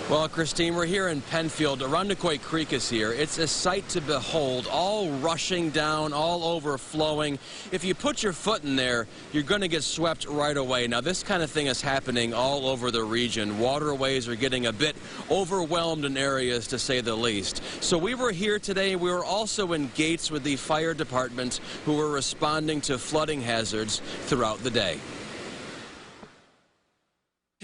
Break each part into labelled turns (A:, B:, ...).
A: Well, Christine, we're here in Penfield. Arundecoit Creek is here. It's a sight to behold, all rushing down, all overflowing. If you put your foot in there, you're going to get swept right away. Now, this kind of thing is happening all over the region. Waterways are getting a bit overwhelmed in areas, to say the least. So we were here today. We were also in Gates with the fire department, who were responding to flooding hazards throughout the day.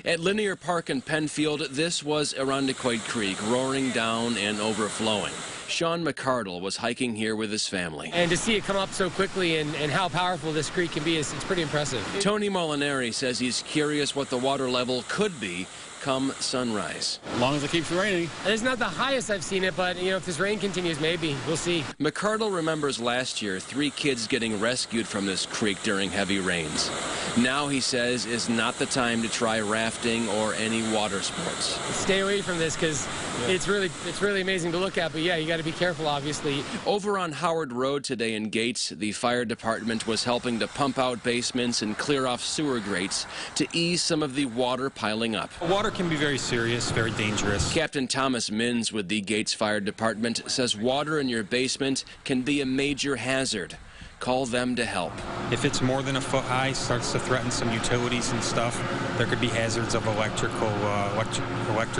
A: At Linear Park in Penfield, this was Arundecoit Creek, roaring down and overflowing. Sean McCardle was hiking here with his family.
B: And to see it come up so quickly and how powerful this creek can be, it's pretty impressive.
A: Tony Molinari says he's curious what the water level could be come sunrise.
C: As long as it keeps raining.
B: And it's not the highest I've seen it, but if this rain continues, maybe. We'll see.
A: McCardle remembers last year 3 kids getting rescued from this creek during heavy rains. Now, he says, is not the time to try rafting or any water sports.
B: Stay away from this because it's really amazing to look at, but yeah, you got to be careful, obviously.
A: Over on Howard Road today in Gates, the fire department was helping to pump out basements and clear off sewer grates to ease some of the water piling up.
D: Water can be very serious, very dangerous.
A: Captain Thomas Minns with the Gates Fire Department says water in your basement can be a major hazard. Call them to help.
D: If it's more than a foot high, starts to threaten some utilities and stuff, there could be hazards of electric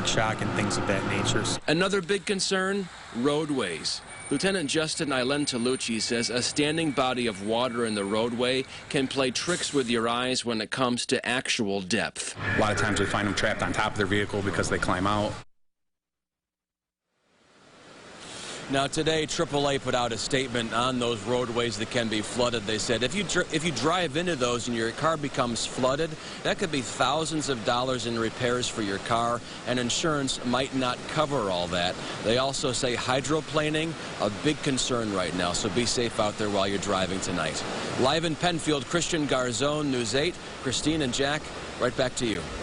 D: shock and things of that nature.
A: Another big concern, roadways. Lieutenant Justin Tolucci says a standing body of water in the roadway can play tricks with your eyes when it comes to actual depth.
C: A lot of times we find them trapped on top of their vehicle because they climb out.
A: Now, today, AAA put out a statement on those roadways that can be flooded. They said if you drive into those and your car becomes flooded, that could be thousands of dollars in repairs for your car, and insurance might not cover all that. They also say hydroplaning, a big concern right now, so be safe out there while you're driving tonight. Live in Penfield, Christian Garzone, News 8. Christine and Jack, right back to you.